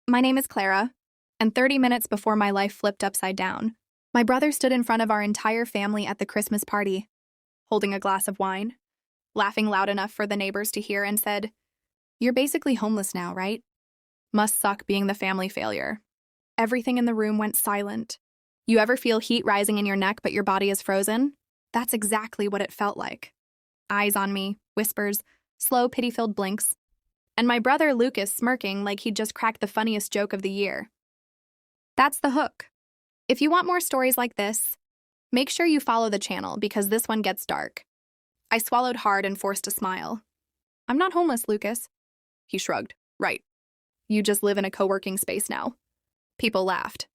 My name is Clara, and 30 minutes before my life flipped upside down, my brother stood in front of our entire family at the Christmas party, holding a glass of wine, laughing loud enough for the neighbors to hear, and said, "You're basically homeless now, right?" Must suck being the family failure. Everything in the room went silent. You ever feel heat rising in your neck but your body is frozen? That's exactly what it felt like. Eyes on me, whispers, slow pity-filled blinks, and my brother Lucas smirking like he'd just cracked the funniest joke of the year. That's the hook. If you want more stories like this, make sure you follow the channel because this one gets dark. I swallowed hard and forced a smile. "I'm not homeless, Lucas." He shrugged. "Right. You just live in a co-working space now." People laughed.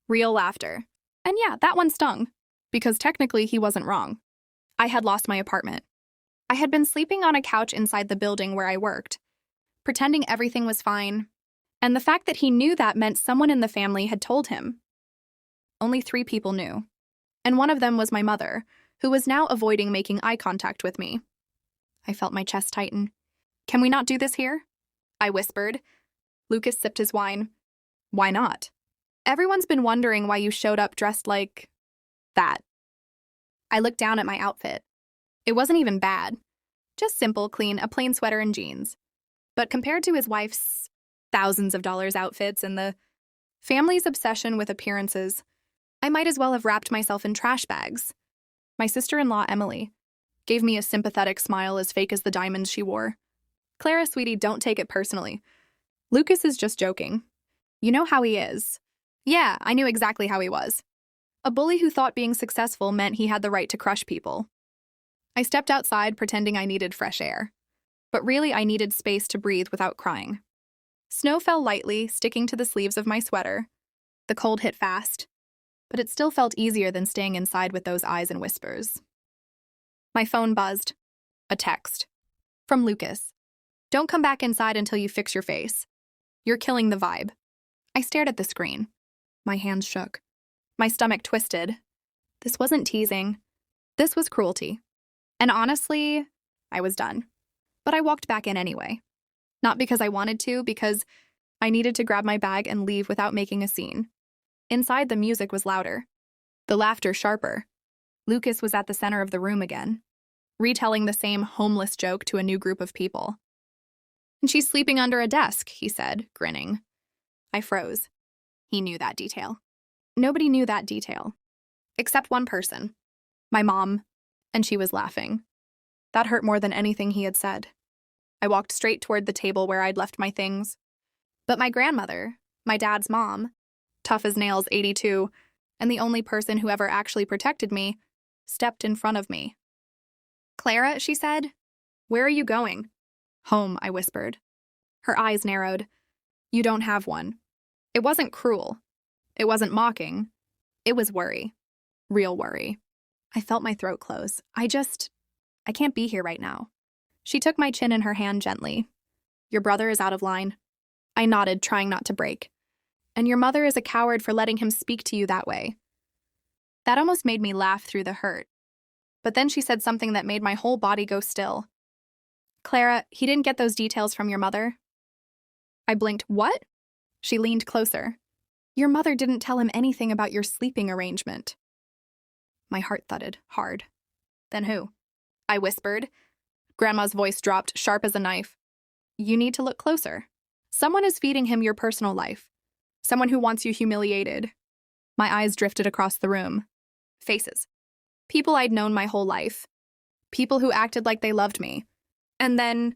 Real laughter. And yeah, that one stung, because technically he wasn't wrong. I had lost my apartment. I had been sleeping on a couch inside the building where I worked, pretending everything was fine, and the fact that he knew that meant someone in the family had told him. Only 3 people knew, and one of them was my mother, who was now avoiding making eye contact with me. I felt my chest tighten. "Can we not do this here?" I whispered. Lucas sipped his wine. "Why not? Everyone's been wondering why you showed up dressed like that." I looked down at my outfit. It wasn't even bad. Just simple, clean, a plain sweater and jeans. But compared to his wife's thousands of dollars outfits and the family's obsession with appearances, I might as well have wrapped myself in trash bags. My sister-in-law, Emily, gave me a sympathetic smile as fake as the diamonds she wore. "Clara, sweetie, don't take it personally. Lucas is just joking. You know how he is." Yeah, I knew exactly how he was. A bully who thought being successful meant he had the right to crush people. I stepped outside pretending I needed fresh air. But really I needed space to breathe without crying. Snow fell lightly, sticking to the sleeves of my sweater. The cold hit fast, but it still felt easier than staying inside with those eyes and whispers. My phone buzzed. A text. From Lucas. "Don't come back inside until you fix your face. You're killing the vibe." I stared at the screen. My hands shook. My stomach twisted. This wasn't teasing. This was cruelty. And honestly, I was done. But I walked back in anyway. Not because I wanted to, because I needed to grab my bag and leave without making a scene. Inside, the music was louder. The laughter sharper. Lucas was at the center of the room again, retelling the same homeless joke to a new group of people. "And she's sleeping under a desk," he said, grinning. I froze. He knew that detail. Nobody knew that detail. Except one person. My mom. And she was laughing. That hurt more than anything he had said. I walked straight toward the table where I'd left my things. But my grandmother, my dad's mom, tough as nails, 82, and the only person who ever actually protected me, stepped in front of me. "Clara," she said, "where are you going?" "Home," I whispered. Her eyes narrowed. "You don't have one." It wasn't cruel. It wasn't mocking. It was worry. Real worry. I felt my throat close. I can't be here right now. She took my chin in her hand gently. "Your brother is out of line." I nodded, trying not to break. "And your mother is a coward for letting him speak to you that way." That almost made me laugh through the hurt. But then she said something that made my whole body go still. "Clara, he didn't get those details from your mother." I blinked. "What?" She leaned closer. "Your mother didn't tell him anything about your sleeping arrangement." My heart thudded hard. "Then who?" I whispered. Grandma's voice dropped, sharp as a knife. "You need to look closer. Someone is feeding him your personal life. Someone who wants you humiliated." My eyes drifted across the room. Faces. People I'd known my whole life. People who acted like they loved me. And then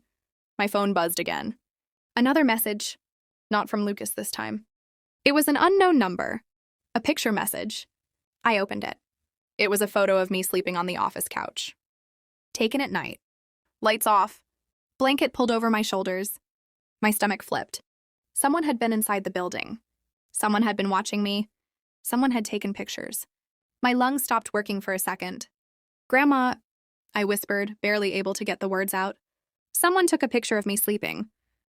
my phone buzzed again. Another message. Not from Lucas this time. It was an unknown number. A picture message. I opened it. It was a photo of me sleeping on the office couch. Taken at night. Lights off. Blanket pulled over my shoulders. My stomach flipped. Someone had been inside the building. Someone had been watching me. Someone had taken pictures. My lungs stopped working for a second. "Grandma," I whispered, barely able to get the words out. "Someone took a picture of me sleeping."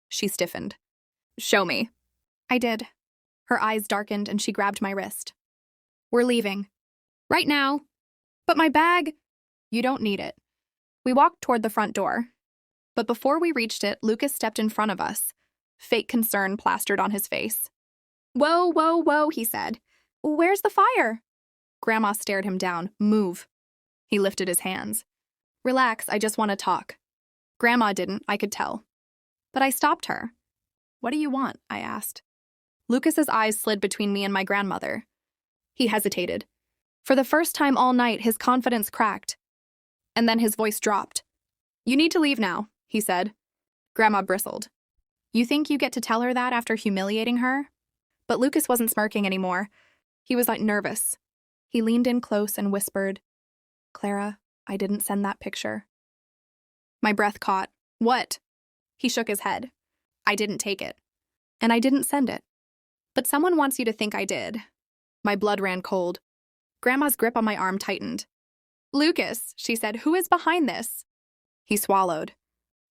She stiffened. "Show me." I did. Her eyes darkened and she grabbed my wrist. "We're leaving. Right now." "But my bag." "You don't need it." We walked toward the front door. But before we reached it, Lucas stepped in front of us, fake concern plastered on his face. "Whoa, whoa, whoa," he said. "Where's the fire?" Grandma stared him down. "Move." He lifted his hands. "Relax, I just want to talk." Grandma didn't, I could tell. But I stopped her. "What do you want?" I asked. Lucas's eyes slid between me and my grandmother. He hesitated. For the first time all night, his confidence cracked. And then his voice dropped. "You need to leave now," he said. Grandma bristled. "You think you get to tell her that after humiliating her?" But Lucas wasn't smirking anymore. He was nervous. He leaned in close and whispered, "Clara, I didn't send that picture." My breath caught. "What?" He shook his head. "I didn't take it. And I didn't send it. But someone wants you to think I did." My blood ran cold. Grandma's grip on my arm tightened. "Lucas," she said, "who is behind this?" He swallowed.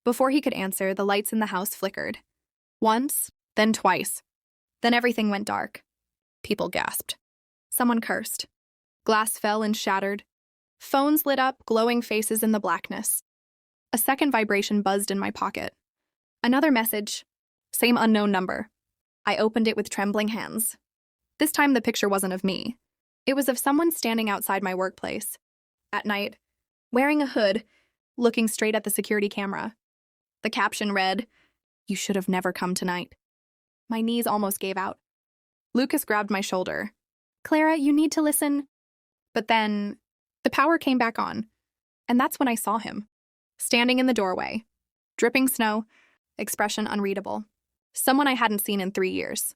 Before he could answer, the lights in the house flickered. Once, then twice. Then everything went dark. People gasped. Someone cursed. Glass fell and shattered. Phones lit up, glowing faces in the blackness. A second vibration buzzed in my pocket. Another message. Same unknown number. I opened it with trembling hands. This time the picture wasn't of me. It was of someone standing outside my workplace. At night, wearing a hood, looking straight at the security camera. The caption read, "You should have never come tonight." My knees almost gave out. Lucas grabbed my shoulder. "Clara, you need to listen." But then, the power came back on. And that's when I saw him. Standing in the doorway. Dripping snow, expression unreadable. Someone I hadn't seen in 3 years.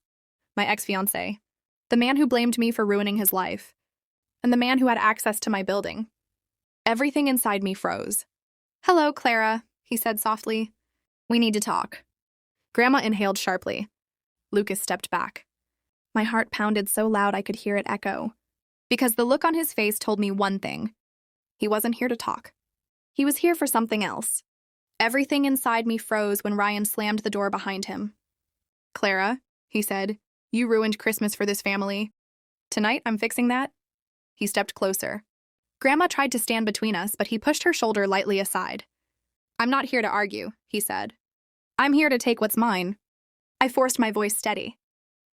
My ex-fiancé. The man who blamed me for ruining his life. And the man who had access to my building. Everything inside me froze. "Hello, Clara," he said softly. "We need to talk." Grandma inhaled sharply. Lucas stepped back. My heart pounded so loud I could hear it echo. Because the look on his face told me one thing. He wasn't here to talk. He was here for something else. Everything inside me froze when Ryan slammed the door behind him. "Clara," he said, "you ruined Christmas for this family. Tonight, I'm fixing that." He stepped closer. Grandma tried to stand between us, but he pushed her shoulder lightly aside. "I'm not here to argue," he said. "I'm here to take what's mine." I forced my voice steady.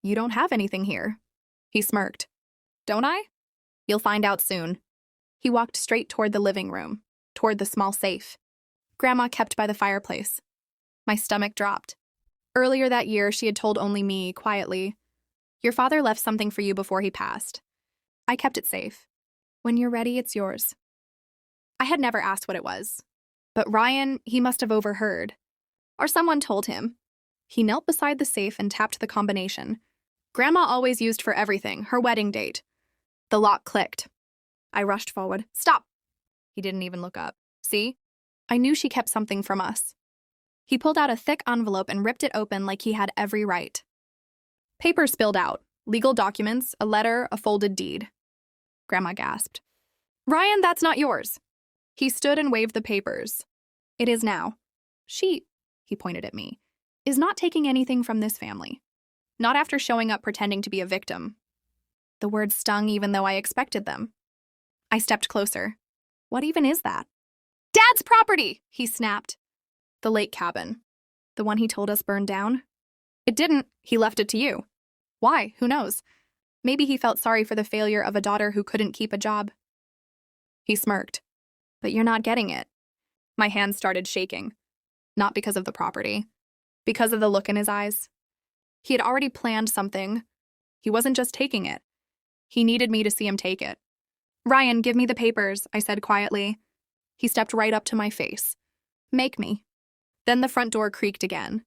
"You don't have anything here." He smirked. "Don't I?" "You'll find out soon." He walked straight toward the living room, toward the small safe. Grandma kept by the fireplace. My stomach dropped. Earlier that year, she had told only me, quietly, "Your father left something for you before he passed. I kept it safe. When you're ready, it's yours." I had never asked what it was. But Ryan, he must have overheard. Or someone told him. He knelt beside the safe and tapped the combination. Grandma always used for everything, her wedding date. The lock clicked. I rushed forward. "Stop!" He didn't even look up. "See? I knew she kept something from us." He pulled out a thick envelope and ripped it open like he had every right. Paper spilled out. Legal documents, a letter, a folded deed. Grandma gasped. "Ryan, that's not yours." He stood and waved the papers. "It is now. She," he pointed at me, "is not taking anything from this family. Not after showing up pretending to be a victim." The words stung even though I expected them. I stepped closer. "What even is that?" "Dad's property!" he snapped. "The lake cabin. The one he told us burned down?" "It didn't. He left it to you." "Why? Who knows? Maybe he felt sorry for the failure of a daughter who couldn't keep a job." He smirked. "But you're not getting it." My hands started shaking. Not because of the property. Because of the look in his eyes. He had already planned something. He wasn't just taking it. He needed me to see him take it. "Ryan, give me the papers," I said quietly. He stepped right up to my face. "Make me." Then the front door creaked again.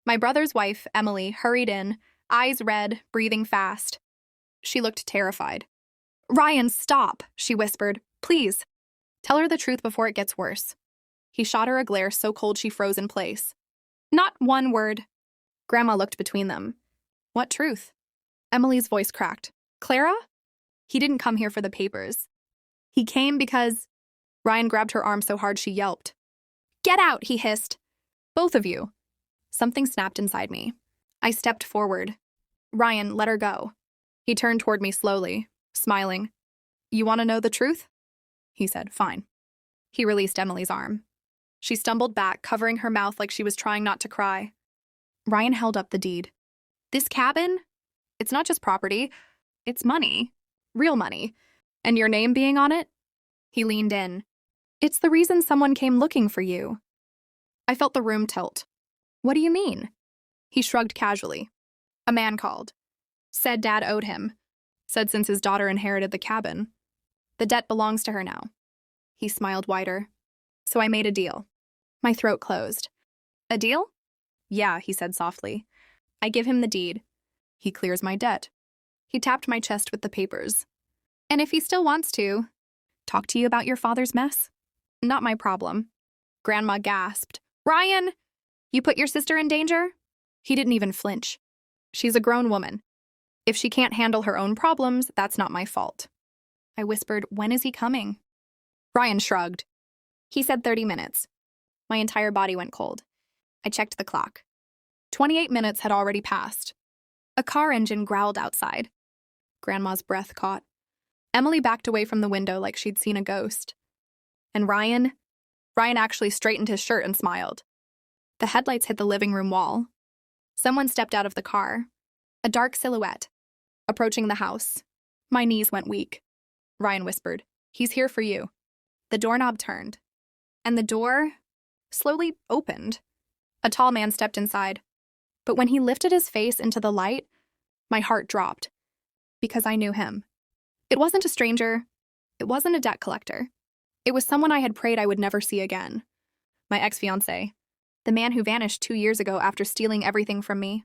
My brother's wife, Emily, hurried in, eyes red, breathing fast. She looked terrified. "Ryan, stop," she whispered. "Please. Tell her the truth before it gets worse." He shot her a glare so cold she froze in place. "Not one word." Grandma looked between them. "What truth?" Emily's voice cracked. "Clara? He didn't come here for the papers. He came because—" Ryan grabbed her arm so hard she yelped. "Get out," he hissed. "Both of you." Something snapped inside me. I stepped forward. "Ryan, let her go." He turned toward me slowly, smiling. "You want to know the truth?" He said, "Fine." He released Emily's arm. She stumbled back, covering her mouth like she was trying not to cry. Ryan held up the deed. This cabin? It's not just property. It's money. Real money. And your name being on it? He leaned in. It's the reason someone came looking for you. I felt the room tilt. What do you mean? He shrugged casually. A man called. Said Dad owed him. Said since his daughter inherited the cabin. The debt belongs to her now. He smiled wider. So I made a deal. My throat closed. A deal? Yeah, he said softly. I give him the deed. He clears my debt. He tapped my chest with the papers. And if he still wants to, talk to you about your father's mess? Not my problem. Grandma gasped. Ryan! You put your sister in danger? He didn't even flinch. She's a grown woman. If she can't handle her own problems, that's not my fault. I whispered, when is he coming? Ryan shrugged. He said 30 minutes. My entire body went cold. I checked the clock. 28 minutes had already passed. A car engine growled outside. Grandma's breath caught. Emily backed away from the window like she'd seen a ghost. And Ryan actually straightened his shirt and smiled. The headlights hit the living room wall. Someone stepped out of the car. A dark silhouette. Approaching the house. My knees went weak. Ryan whispered, he's here for you. The doorknob turned. And the door slowly opened. A tall man stepped inside. But when he lifted his face into the light, my heart dropped. Because I knew him. It wasn't a stranger. It wasn't a debt collector. It was someone I had prayed I would never see again. My ex-fiancé. The man who vanished 2 years ago after stealing everything from me.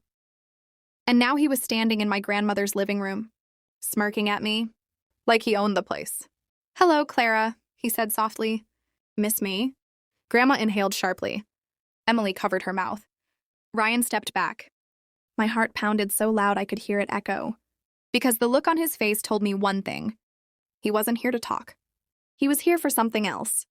And now he was standing in my grandmother's living room, smirking at me, like he owned the place. Hello, Clara, he said softly. Miss me? Grandma inhaled sharply. Emily covered her mouth. Ryan stepped back. My heart pounded so loud I could hear it echo. Because the look on his face told me one thing. He wasn't here to talk. He was here for something else.